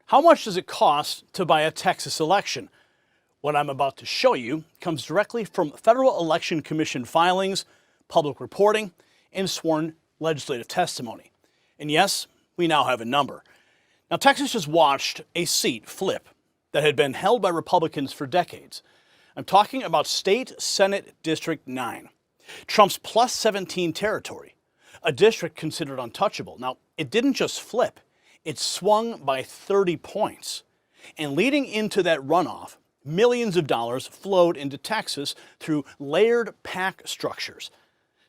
How much does it cost to buy a Texas election? What I'm about to show you comes directly from Federal Election Commission filings, public reporting, and sworn legislative testimony. And yes, we now have a number. Now, Texas just watched a seat flip that had been held by Republicans for decades. I'm talking about State Senate District 9, Trump's plus 17 territory, a district considered untouchable. Now, it didn't just flip, it swung by 30 points. And leading into that runoff, millions of dollars flowed into Texas through layered PAC structures.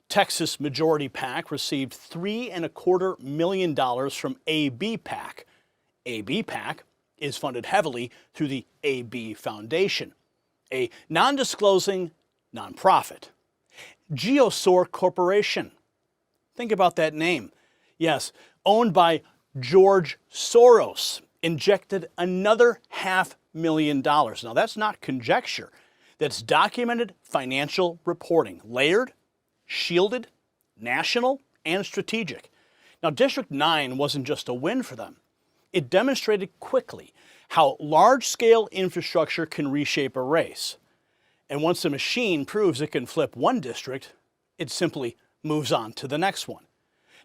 Texas Majority PAC received $3.25 million from AB PAC. AB PAC is funded heavily through the AB Foundation, a non-disclosing nonprofit. Geosor Corporation. Think about that name. Yes, owned by George Soros, injected another $500,000. Now, that's not conjecture. That's documented financial reporting, layered, shielded, national, and strategic. Now, District 9 wasn't just a win for them. It demonstrated quickly how large-scale infrastructure can reshape a race. And once a machine proves it can flip one district, it simply moves on to the next one.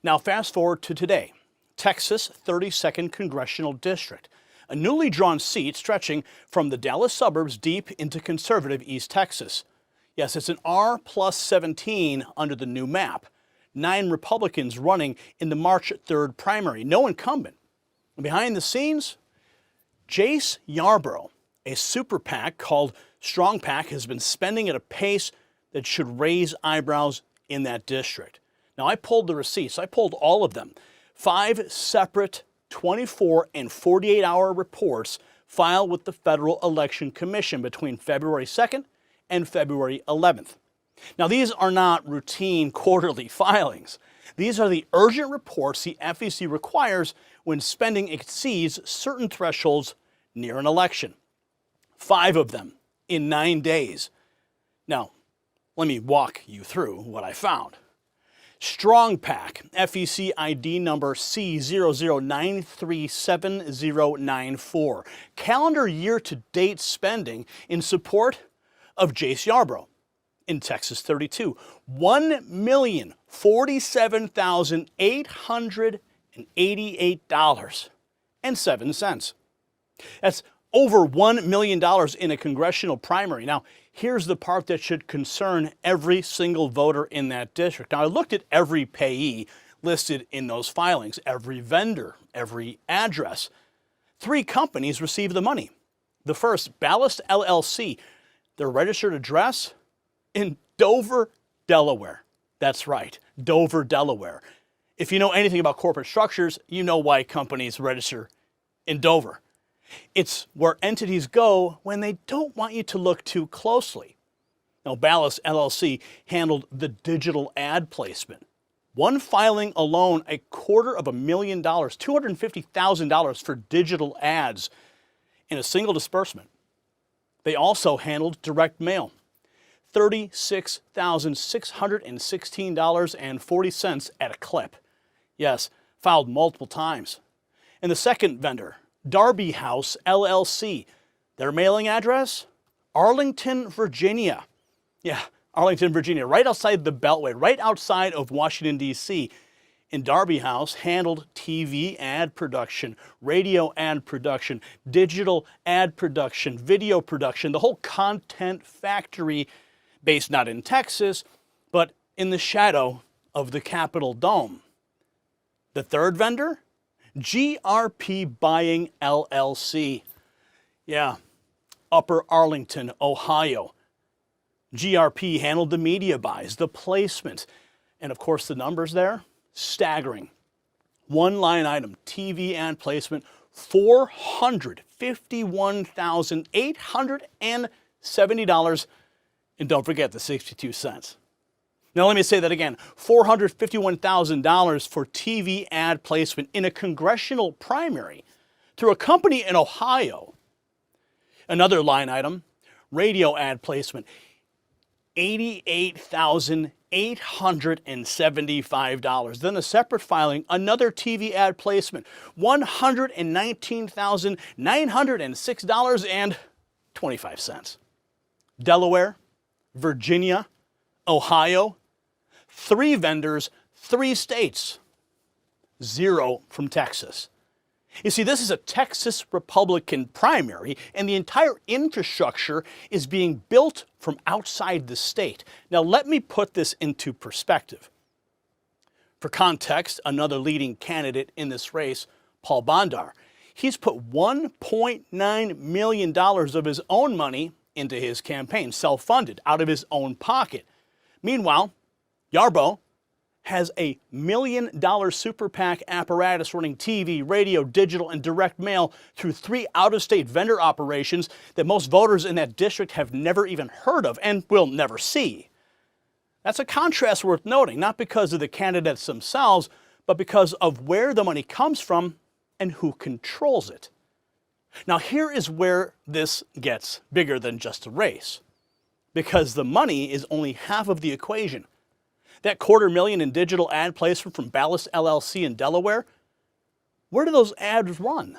Now, fast forward to today, Texas 32nd Congressional District, a newly drawn seat stretching from the Dallas suburbs deep into conservative East Texas. Yes, it's an R plus 17 under the new map. 9 Republicans running in the March 3rd primary, no incumbent. And behind the scenes, Jace Yarborough, a super PAC called Strong PAC, has been spending at a pace that should raise eyebrows in that district. Now, I pulled the receipts. I pulled all of them. 5 separate 24 and 48-hour reports filed with the Federal Election Commission between February 2nd and February 11th. Now, these are not routine quarterly filings. These are the urgent reports the FEC requires when spending exceeds certain thresholds near an election. 5 of them in 9 days. Now, let me walk you through what I found. Strong PAC, FEC ID number C00937094. Calendar year-to-date spending in support of Jace Yarborough in Texas 32. $1,047,888.07. That's over $1 million in a congressional primary. Now, here's the part that should concern every single voter in that district. Now, I looked at every payee listed in those filings, every vendor, every address. 3 companies received the money. The first, Ballast LLC, their registered address in Dover, Delaware. That's right, Dover, Delaware. If you know anything about corporate structures, you know why companies register in Dover. It's where entities go when they don't want you to look too closely. Now, Ballast LLC handled the digital ad placement. One filing alone, $250,000, $250,000 for digital ads in a single disbursement. They also handled direct mail, $36,616.40 at a clip. Yes, filed multiple times. And the second vendor, Darby House LLC, their mailing address, Arlington, Virginia. Yeah, Arlington, Virginia, right outside the Beltway, right outside of Washington, D.C. And Darby House handled TV ad production, radio ad production, digital ad production, video production, the whole content factory based not in Texas, but in the shadow of the Capitol Dome. The third vendor? GRP Buying LLC. Yeah, Upper Arlington, Ohio. GRP handled the media buys, the placement, and of course the numbers there, staggering. One line item, TV ad placement, $451,870, and don't forget the 62 cents. Now, let me say that again, $451,000 for TV ad placement in a congressional primary through a company in Ohio. Another line item, radio ad placement. $88,875. Then a separate filing, another TV ad placement, $119,906.25. Delaware, Virginia, Ohio, 3 vendors, 3 states, 0 from Texas. You see, this is a Texas Republican primary, and the entire infrastructure is being built from outside the state. Now, let me put this into perspective. For context, another leading candidate in this race, Paul Bondar, he's put $1.9 million of his own money into his campaign, self-funded, out of his own pocket. Meanwhile, Yarbo has a $1 million super PAC apparatus running TV, radio, digital, and direct mail through 3 out-of-state vendor operations that most voters in that district have never even heard of and will never see. That's a contrast worth noting, not because of the candidates themselves, but because of where the money comes from and who controls it. Now, here is where this gets bigger than just a race, because the money is only half of the equation. That $250,000 in digital ad placement from Ballast LLC in Delaware, where do those ads run?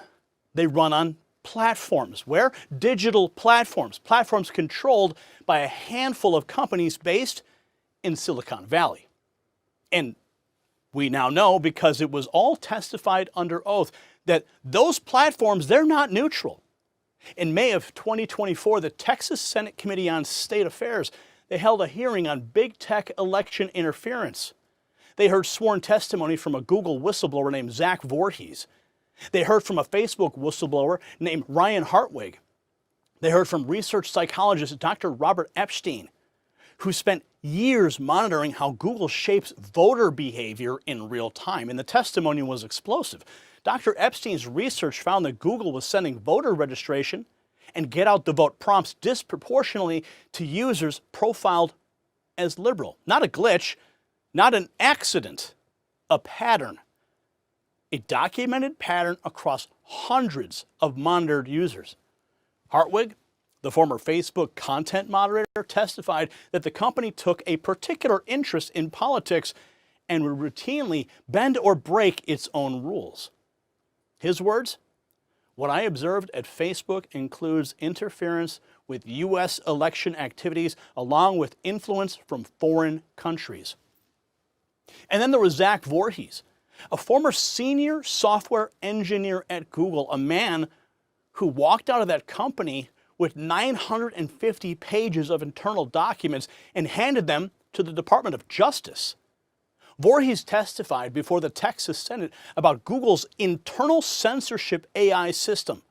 They run on platforms. Where? Digital platforms. Platforms controlled by a handful of companies based in Silicon Valley. And we now know, because it was all testified under oath, that those platforms, they're not neutral. In May of 2024, the Texas Senate Committee on State Affairs, they held a hearing on big tech election interference. They heard sworn testimony from a Google whistleblower named Zach Voorhees. They heard from a Facebook whistleblower named Ryan Hartwig. They heard from research psychologist Dr. Robert Epstein, who spent years monitoring how Google shapes voter behavior in real time. And the testimony was explosive. Dr. Epstein's research found that Google was sending voter registration and get out the vote prompts disproportionately to users profiled as liberal. Not a glitch, not an accident, a pattern. A documented pattern across hundreds of monitored users. Hartwig, the former Facebook content moderator, testified that the company took a particular interest in politics and would routinely bend or break its own rules. His words, "What I observed at Facebook includes interference with U.S. election activities along with influence from foreign countries." And then there was Zach Voorhees, a former senior software engineer at Google, a man who walked out of that company with 950 pages of internal documents and handed them to the Department of Justice. Voorhees testified before the Texas Senate about Google's internal censorship AI system,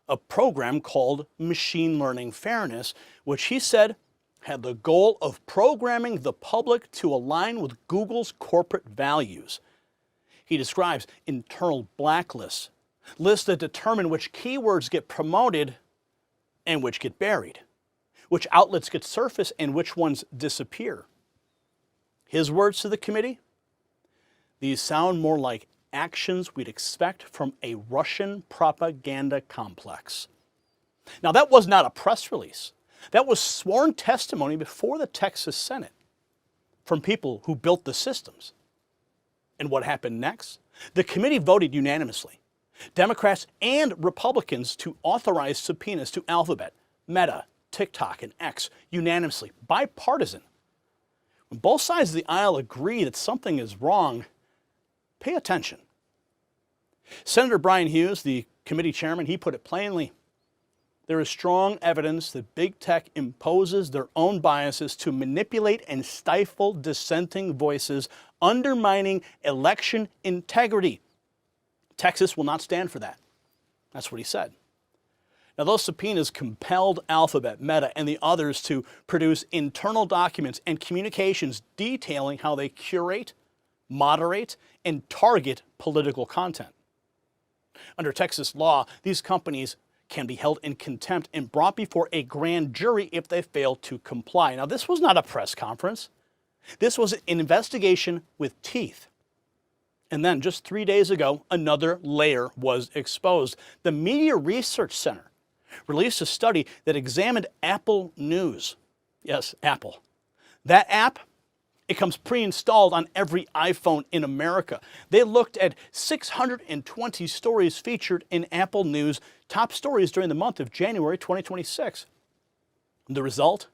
a program called Machine Learning Fairness, which he said had the goal of programming the public to align with Google's corporate values. He describes internal blacklists, lists that determine which keywords get promoted and which get buried, which outlets get surfaced and which ones disappear. His words to the committee, "These sound more like actions we'd expect from a Russian propaganda complex." Now, that was not a press release. That was sworn testimony before the Texas Senate from people who built the systems. And what happened next? The committee voted unanimously, Democrats and Republicans, to authorize subpoenas to Alphabet, Meta, TikTok, and X unanimously, bipartisan. When both sides of the aisle agree that something is wrong, pay attention. Senator Brian Hughes, the committee chairman, he put it plainly. There is strong evidence that big tech imposes their own biases to manipulate and stifle dissenting voices, undermining election integrity. Texas will not stand for that. That's what he said. Now, those subpoenas compelled Alphabet, Meta, and the others to produce internal documents and communications detailing how they curate, moderate, and target political content. Under Texas law, these companies can be held in contempt and brought before a grand jury if they fail to comply. Now, this was not a press conference. This was an investigation with teeth. And then just 3 days ago, another layer was exposed. The Media Research Center released a study that examined Apple News. Yes, Apple. That app, it comes pre-installed on every iPhone in America. They looked at 620 stories featured in Apple News top stories during the month of January 2026. The result?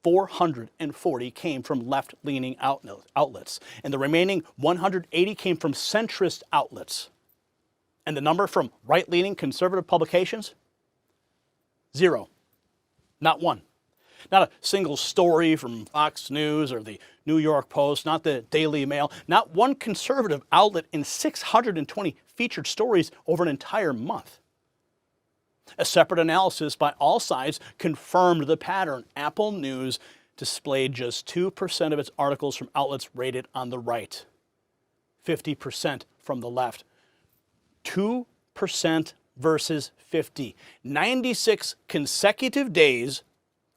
440 came from left-leaning outlets, and the remaining 180 came from centrist outlets. And the number from right-leaning conservative publications? 0. Not one. Not a single story from Fox News or the New York Post, not the Daily Mail, not one conservative outlet in 620 featured stories over an entire month. A separate analysis by all sides confirmed the pattern. Apple News displayed just 2% of its articles from outlets rated on the right, 50% from the left. 2% versus 50. 96 consecutive days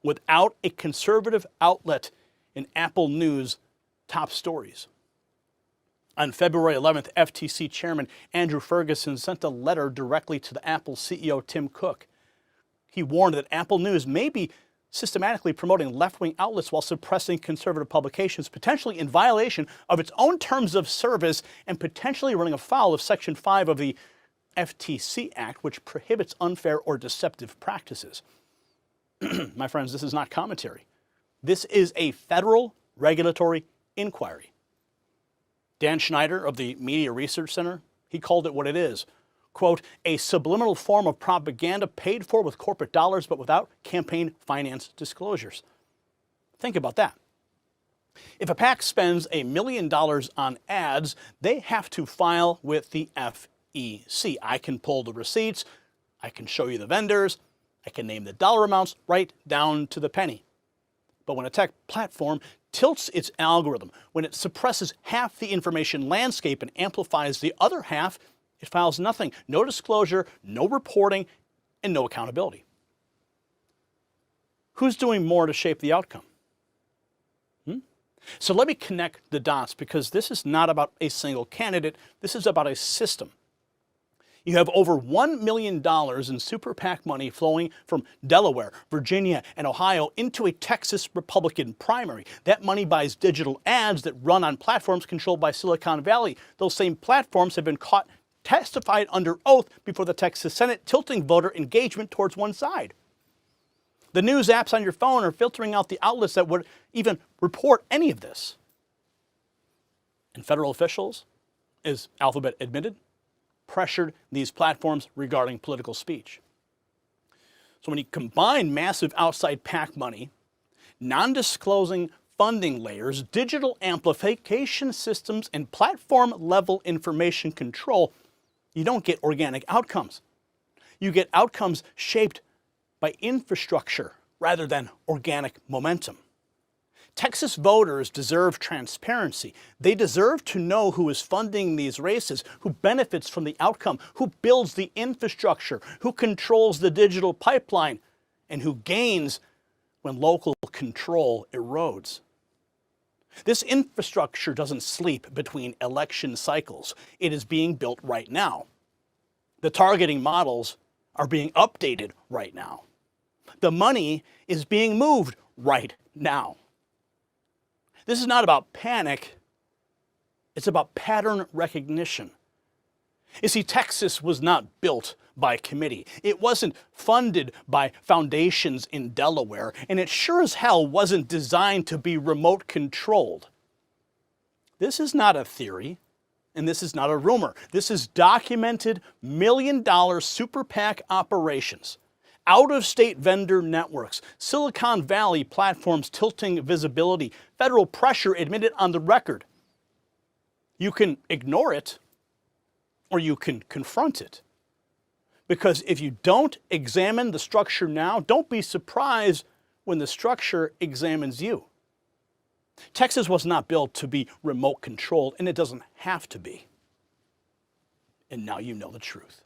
without a conservative outlet in Apple News top stories. On February 11th, FTC Chairman Andrew Ferguson sent a letter directly to the Apple CEO Tim Cook. He warned that Apple News may be systematically promoting left-wing outlets while suppressing conservative publications, potentially in violation of its own terms of service and potentially running afoul of Section 5 of the FTC Act, which prohibits unfair or deceptive practices. My friends, this is not commentary. This is a federal regulatory inquiry. Dan Schneider of the Media Research Center, he called it what it is. Quote, a subliminal form of propaganda paid for with corporate dollars but without campaign finance disclosures. Think about that. If a PAC spends $1 million on ads, they have to file with the FEC. I can pull the receipts, I can show you the vendors, I can name the dollar amounts right down to the penny. But when a tech platform tilts its algorithm, when it suppresses half the information landscape and amplifies the other half, it files nothing. No disclosure, no reporting, and no accountability. Who's doing more to shape the outcome? So let me connect the dots, because this is not about a single candidate. This is about a system. You have over $1 million in super PAC money flowing from Delaware, Virginia, and Ohio into a Texas Republican primary. That money buys digital ads that run on platforms controlled by Silicon Valley. Those same platforms have been caught testified under oath before the Texas Senate, tilting voter engagement towards one side. The news apps on your phone are filtering out the outlets that would even report any of this. And federal officials, as Alphabet admitted, pressured these platforms regarding political speech. So when you combine massive outside PAC money, non-disclosing funding layers, digital amplification systems, and platform-level information control, you don't get organic outcomes. You get outcomes shaped by infrastructure rather than organic momentum. Texas voters deserve transparency. They deserve to know who is funding these races, who benefits from the outcome, who builds the infrastructure, who controls the digital pipeline, and who gains when local control erodes. This infrastructure doesn't sleep between election cycles. It is being built right now. The targeting models are being updated right now. The money is being moved right now. This is not about panic, it's about pattern recognition. You see, Texas was not built by committee. It wasn't funded by foundations in Delaware, and it sure as hell wasn't designed to be remote controlled. This is not a theory, and this is not a rumor. This is documented million-dollar super PAC operations. Out-of-state vendor networks, Silicon Valley platforms tilting visibility, federal pressure admitted on the record. You can ignore it, or you can confront it. Because if you don't examine the structure now, don't be surprised when the structure examines you. Texas was not built to be remote controlled, and it doesn't have to be. And now you know the truth.